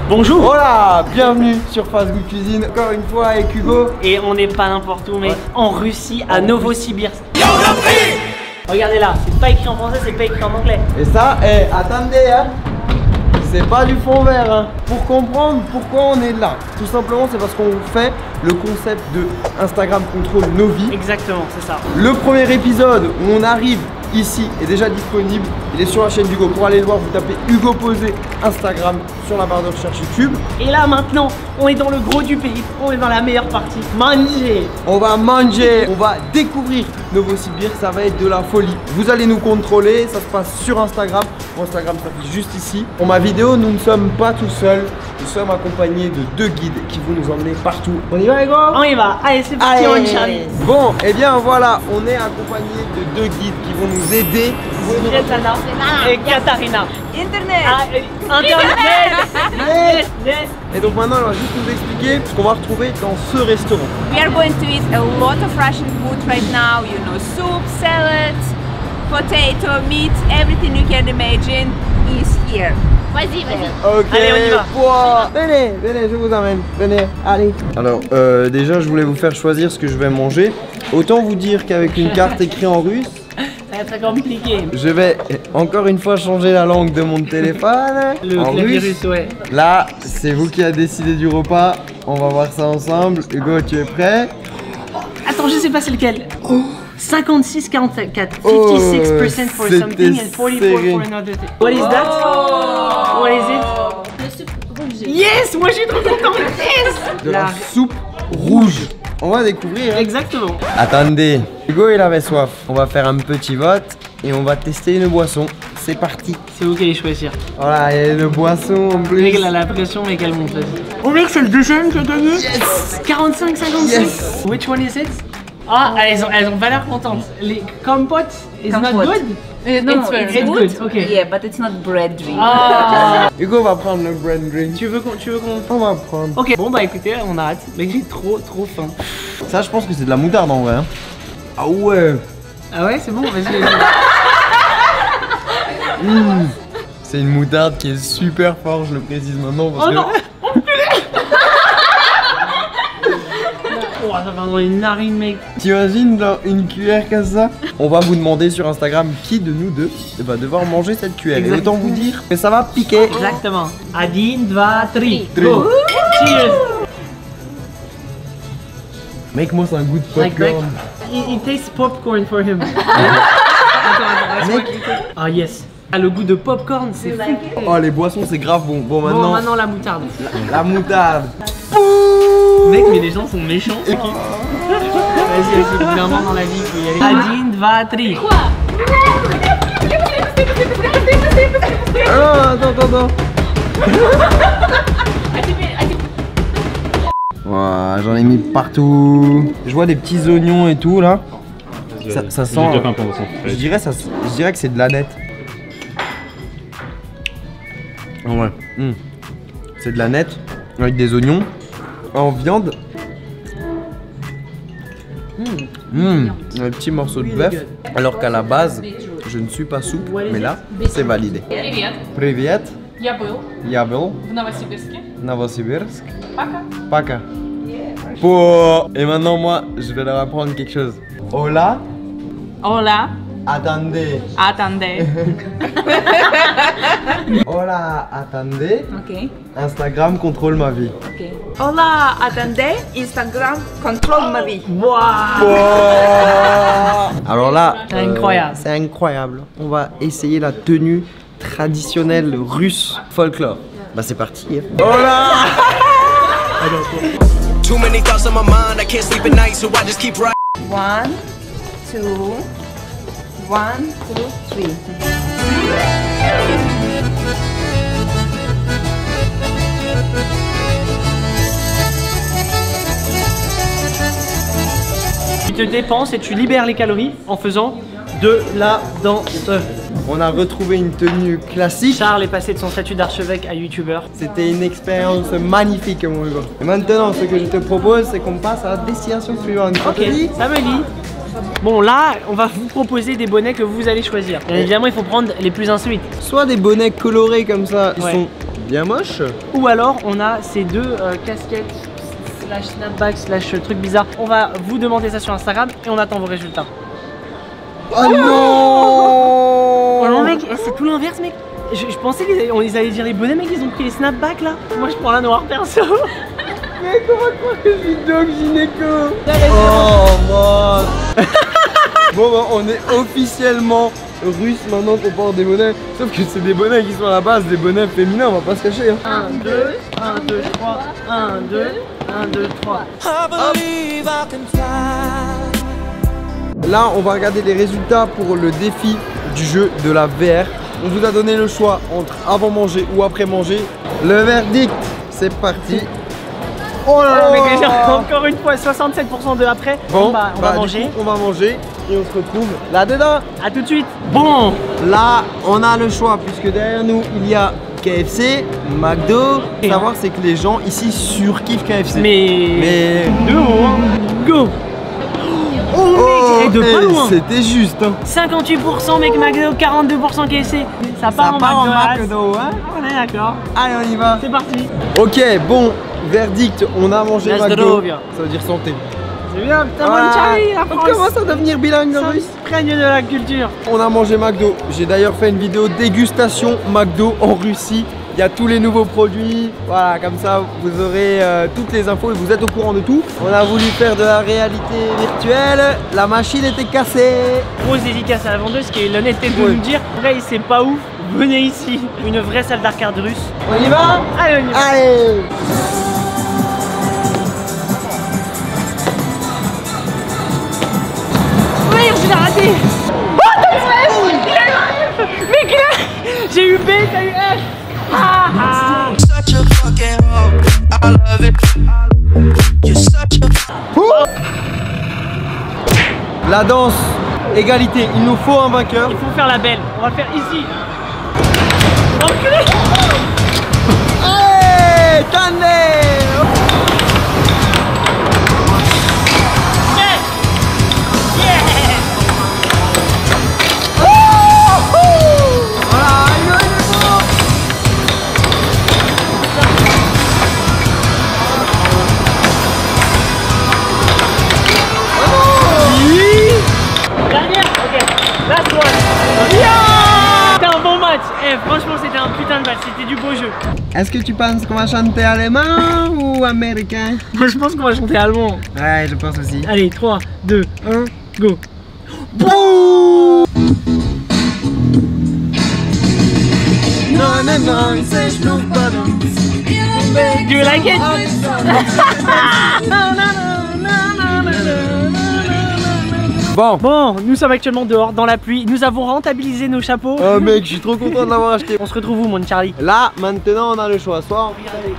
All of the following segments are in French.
Bonjour. Voilà, bienvenue sur Fast Good Cuisine, encore une fois avec Hugo. Et on n'est pas n'importe où, mais en Russie, à Novosibirsk. Regardez là, c'est pas écrit en français, c'est pas écrit en anglais. Et ça, attendez, hein. C'est pas du fond vert, hein. Pour comprendre pourquoi on est là, tout simplement c'est parce qu'on fait le concept de Instagram contrôle nos vies. Exactement, c'est ça. Le premier épisode où on arrive ici est déjà disponible. Il est sur la chaîne d'Hugo. Pour aller le voir, vous tapez Hugo Posé Instagram sur la barre de recherche YouTube. Et là maintenant, on est dans le gros du pays. On est dans la meilleure partie. Manger. On va manger, on va découvrir Novosibirsk, ça va être de la folie. Vous allez nous contrôler, ça se passe sur Instagram. Mon Instagram s'affiche juste ici. Pour ma vidéo, nous ne sommes pas tout seuls. Nous sommes accompagnés de 2 guides qui vont nous emmener partout. On y va les gars? On y va. Allez, c'est parti, on y Charlie. Bon, et bien voilà, on est accompagnés de 2 guides qui vont nous aider. Svetlana et Katarina. Internet. Internet. Yes. Et donc maintenant, elle va juste nous expliquer ce qu'on va retrouver dans ce restaurant. We are going to eat a lot of Russian food right now. You know, soup, salads, potato, meat, everything you can imagine is here. Vas-y, vas-y. Ok, allez, on y va. Wow. Venez, venez, je vous emmène. Venez, allez. Alors, déjà, je voulais vous faire choisir ce que je vais manger. Autant vous dire qu'avec une carte écrite en russe, Ça va être très compliqué. je vais encore une fois changer la langue de mon téléphone. Le en clavier russe. russe, ouais. Là, c'est vous qui a décidé du repas. On va voir ça ensemble. Hugo, tu es prêt? Attends, je sais pas c'est lequel. 56, 44. 56% for c'était something and 44 serré. for another thing. What is that? What is it? Le soupe rouge. Yes! Moi je suis trop content! Yes! De la soupe rouge. On va découvrir. Hein. Exactement. Attendez, Hugo il avait soif. On va faire un petit vote et on va tester une boisson. C'est parti. C'est vous qui allez choisir. Voilà, il y a une boisson en Le plus. mec il a la pression mais qu'elle monte. Oh mec c'est le deuxième qui a gagné. Yes. 45, 55. Yes. Which one is it? Ah, elles ont pas l'air contentes. Les compotes is not Compote. good? No, It's good, okay. Yeah, but it's not bread drink. Ah. Hugo va prendre le bread drink. Tu veux qu'on On va prendre. Ok, bon bah écoutez, on arrête. Mec j'ai trop faim. Ça, je pense que c'est de la moutarde en vrai. Hein. Ah ouais. Ah ouais, c'est bon, vas-y. C'est une moutarde qui est super forte, je le précise maintenant parce Oh que. non. Oh, ça va dans les narines, mec. T'imagines dans une cuillère comme ça? On va vous demander sur Instagram qui de nous deux va devoir manger cette cuillère. Et autant vous dire que ça va piquer. Exactement. 1, 2, 3. Три. Go. Cheers. Mec, moi c'est un goût de Like that. popcorn. It tastes popcorn for him. Ah yes. Ah, le goût de popcorn, c'est fou. Oh, les boissons c'est grave bon. Bon, Bon, maintenant, maintenant la moutarde. la moutarde. Mec, mais les gens sont méchants. Vas-y, vas-y, clairement dans la vie, il faut y aller. 1, 2, 3. Ah, attends. Ouah, j'en ai mis partout. Je vois des petits oignons et tout là. Ça sent. Je dirais que c'est de la nette. Ah ouais. C'est de la nette avec des oignons en viande. Un petit morceau de bœuf. Alors qu'à la base, je ne suis pas souple, mais là, c'est validé. Привет, Привет. я был Я был в Новосибирске. Новосибирsk. Пока. Paca. Pour... Et maintenant, moi, je vais leur apprendre quelque chose. Hola. Hola, Attendez. attendez. Hola, attendez. Okay. Instagram contrôle ma vie. Okay. Hola, attendez. Instagram control ma vie. Waouh. Alors là, C'est incroyable. C'est incroyable. On va essayer la tenue traditionnelle russe folklore. Bah c'est parti. Hola. Too many thoughts on my mind, I can't sleep at night, so I just keep writing. 1, 2, 1, 2, 3. Tu te dépenses et tu libères les calories en faisant de la danse. On a retrouvé une tenue classique. Charles est passé de son statut d'archevêque à youtubeur. C'était une expérience magnifique, mon Hugo. Et maintenant, ce que je te propose, c'est qu'on passe à la destination suivante. Ok, ça me dit. Bon là, on va vous proposer des bonnets que vous allez choisir. Bien évidemment, il faut prendre les plus insolites. Soit des bonnets colorés comme ça, ils Ouais. sont bien moches. Ou alors, on a ces deux casquettes slash snapback slash truc bizarre. On va vous demander ça sur Instagram et on attend vos résultats. Oh non! Oh non mec, c'est tout l'inverse mec. Je pensais qu'ils allaient dire les bonnets, mec, ils ont pris les snapbacks là. Moi je prends la noire perso. Mais comment croire que je suis Doc Gynéco? Oh mon. Bon bah on est officiellement russe maintenant qu'on porte des bonnets. Sauf que c'est des bonnets qui sont à la base des bonnets féminins, on va pas se cacher hein. 1, 2, 1, 2, 3, 1, 2, 1, 2, 3. Là on va regarder les résultats pour le défi du jeu de la VR. On vous a donné le choix entre avant manger ou après manger. Le verdict, c'est parti. Oh là là, mec, encore une fois, 67% de après. Bon, bah, on va du manger. coup, on va manger et on se retrouve là-dedans. A tout de suite. Bon, Là, on a le choix puisque derrière nous, il y a KFC, McDo. Et Savoir, c'est que les gens ici surkiffent KFC. mais de haut, hein. Go. Oh mec, de pas loin. C'était juste. Hein. 58% mec McDo, 42% KFC. Ça part en McDo, hein. On est d'accord. Allez, on y va. C'est parti. Ok, bon, verdict, on a mangé La McDo. zdrovia. Ça veut dire santé. C'est bien, putain, Voilà. bonne Charlie, la On France. commence à devenir bilingue Ça russe. prenne de la culture. On a mangé McDo. J'ai d'ailleurs fait une vidéo dégustation McDo en Russie. Il y a tous les nouveaux produits. Voilà, comme ça vous aurez toutes les infos et vous êtes au courant de tout. On a voulu faire de la réalité virtuelle. La machine était cassée. Grosse dédicace à la vendeuse qui a eu l'honnêteté de Ouais. nous dire vrai, c'est pas ouf, venez ici. Une vraie salle d'arcade russe. On y va? Allez, on y va. Allez! Merde, je l'ai raté. Oh, t'as eu F. Il a eu F. Mec, j'ai eu B, t'as eu F. Ah, ah. Such a fucking hoe. I love it. You're such a La danse, égalité. Il nous faut un vainqueur. Il faut faire la belle. On va le faire ici. Enculé. Allez! Tandem! C'était un bon match. Eh, franchement, c'était un putain de match. C'était du beau jeu. Est-ce que tu penses qu'on va chanter allemand ou américain? Moi, je pense qu'on va chanter allemand. Ouais, je pense aussi. Allez, 3, 2, 1, go. Non, non, non, je trouve pas bon. Do you like it? Bon, nous sommes actuellement dehors dans la pluie. Nous avons rentabilisé nos chapeaux. Oh mec, je suis trop content de l'avoir acheté. On se retrouve où, mon Charlie? Là, maintenant, on a le choix. Soit on fait...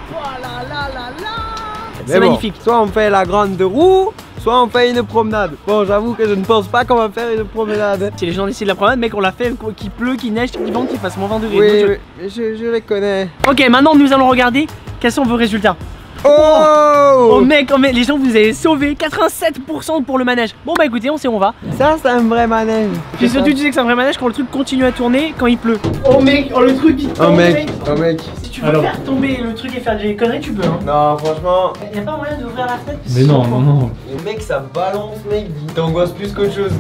C'est magnifique. Soit on fait la grande roue, soit on fait une promenade. Bon, j'avoue que je ne pense pas qu'on va faire une promenade. Si les gens décident de la promenade, mec, on l'a fait, qu'il pleut, qu'il neige, qu'il vente, qu'il fasse moins 20 degrés. Oui, Bon jeu. oui, je les connais. Ok, maintenant nous allons regarder quels sont vos résultats. Oh, Oh mec, les gens vous avez sauvé 87% pour le manège. Bon bah écoutez, on sait où on va. ça c'est un vrai manège. Puis surtout tu sais que c'est un vrai manège quand le truc continue à tourner quand il pleut. Oh mec, oh le truc il tombe. Oh mec, oh mec. Si tu veux faire tomber le truc et faire des conneries, tu peux hein. Non, franchement. Y'a pas moyen d'ouvrir la fenêtre? Mais non, non, non. Le mec, ça balance, mec. Il t'angoisse plus qu'autre chose.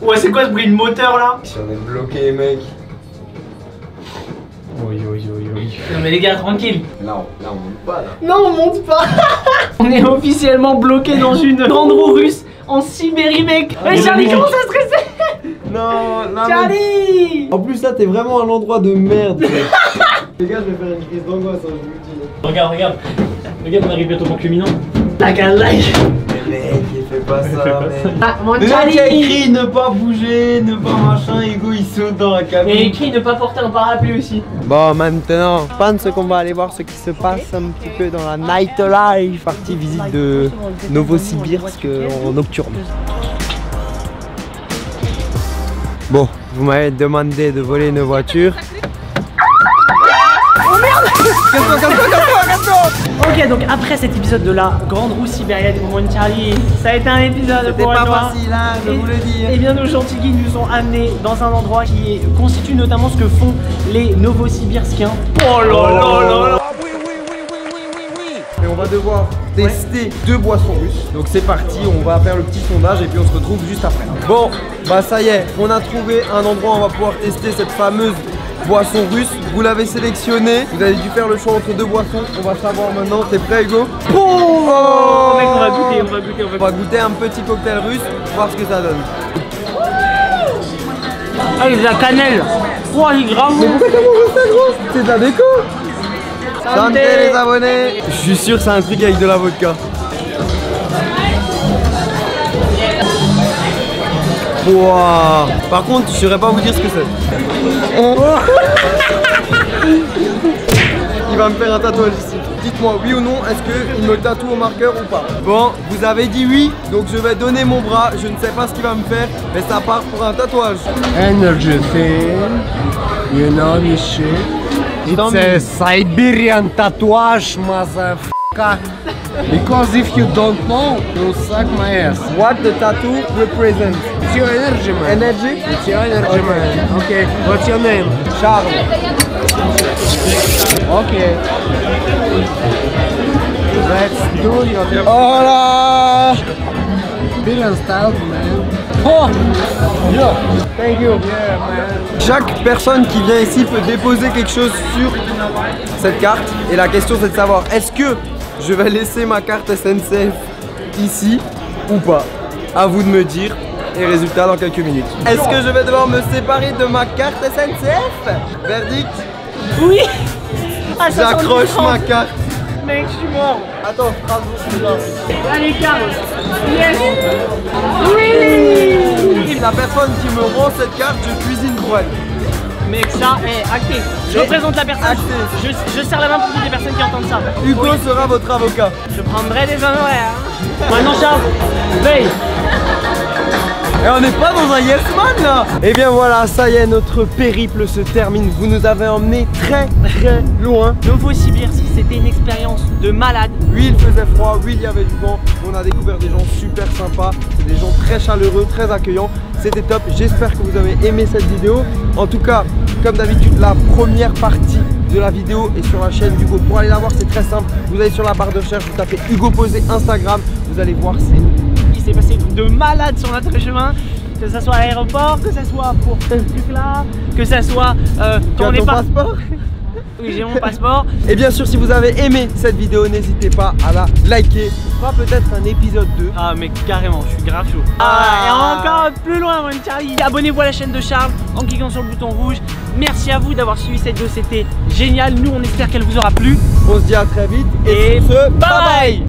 Ouais, c'est quoi ce bruit de moteur là? Si on est bloqué, mec. Oui, oui, oui, oui. Non mais les gars, tranquille. Là, on monte pas, là. Non, on monte pas. On est officiellement bloqué dans une grande roue russe en Sibérie, mec. Ouais, Charlie commence à stresser. Non, là, Charlie. En plus, là, t'es vraiment à l'endroit de merde. Les gars, je vais faire une crise d'angoisse, hein, je vous le dis. Regarde, regarde. Regarde, on arrive bientôt au culminant. Like a like. Mais mec, il fait pas ça, mec. Ah, mon Déjà qu'il y a Charlie. écrit ne pas bouger, ne pas machin, Hugo il saute dans la Et cabine. écrit ne pas porter un parapluie aussi. Bon, maintenant, je pense qu'on va aller voir ce qui se passe un petit peu dans la nightlife, partie visite de Novosibirsk en nocturne. Bon, vous m'avez demandé de voler une voiture. Oh merde! Calme-toi, calme-toi, calme-toi, calme-toi! Ok, Ok, donc après cet épisode de la grande roue sibérienne pour One Charlie, ça a été un épisode C'était pour pas toi. facile, hein, je vous le dis. Et bien nos gentils guides nous ont amenés dans un endroit qui constitue notamment ce que font les Novosibirskiens. Oh là là là là. Et on va devoir tester 2 boissons russes. Donc c'est parti, on va faire le petit sondage et puis on se retrouve juste après. Bon, bah ça y est, on a trouvé un endroit où on va pouvoir tester cette fameuse boisson russe. Vous l'avez sélectionnée, vous avez dû faire le choix entre 2 boissons. On va savoir maintenant, t'es prêt Hugo? Oh mec, on va goûter, On va goûter un petit cocktail russe, voir ce que ça donne. Ah, il y a de la cannelle. Oh, il est grave. Mais pourquoi t'as mangé ça gros? C'est de la déco. Santé les abonnés. Je suis sûr c'est un truc avec de la vodka. Wow. Par contre, je saurais pas vous dire ce que c'est. Il va me faire un tatouage ici. Dites-moi oui ou non, est-ce qu'il me tatoue au marqueur ou pas? Bon, vous avez dit oui, donc je vais donner mon bras. Je ne sais pas ce qu'il va me faire, mais ça part pour un tatouage. Energy thing, you know this shit. It's a Siberian tattooage, motherfucker. Because if you don't know, you'll suck my ass. What the tattoo represents? It's your energy, man. Energy? It's your energy, man. Okay, what's your name? Charles. Okay. Let's do your Oh là! Siberian style, man. Oh! Yeah. Thank you. Yeah, man. Chaque personne qui vient ici peut déposer quelque chose sur cette carte. Et la question c'est de savoir, est-ce que je vais laisser ma carte SNCF ici ou pas? À vous de me dire. Et résultat dans quelques minutes. Est-ce que je vais devoir me séparer de ma carte SNCF? Verdict? Oui. Ah, ça sent J'accroche le ma carte. Mec, je suis mort. Attends, Strasbourg. Allez, Carl. Yes. La personne qui me rend cette carte, je cuisine pour elle. Mec, ça est acté. Je représente la personne. Je serre la main pour toutes les personnes qui entendent ça. Hugo sera votre avocat. Je prendrai des honoraires. Maintenant, Charles, veille. Et on n'est pas dans un yes man là. Et bien voilà, ça y est, notre périple se termine. Vous nous avez emmenés très très loin. Novosibirsk, c'était une expérience de malade. Oui, il faisait froid, oui, il y avait du vent. On a découvert des gens super sympas. C'est des gens très chaleureux, très accueillants. C'était top. J'espère que vous avez aimé cette vidéo. En tout cas, comme d'habitude, la première partie de la vidéo est sur la chaîne d'Hugo. Pour aller la voir, c'est très simple. Vous allez sur la barre de recherche, vous tapez Hugo Posé Instagram. Vous allez voir, Il s'est passé de malade sur notre chemin. Que ça soit à l'aéroport, que ça soit pour ce truc-là, que ça soit quand on n'est pas. Passeport. Oui, j'ai mon passeport. Et bien sûr, si vous avez aimé cette vidéo, n'hésitez pas à la liker. On fera peut-être un épisode 2. Ah, mais carrément, je suis grave chaud. Et encore plus loin, mon Charlie. Abonnez-vous à la chaîne de Charles en cliquant sur le bouton rouge. Merci à vous d'avoir suivi cette vidéo, c'était génial. Nous, on espère qu'elle vous aura plu. On se dit à très vite. Et sur ce, bye bye.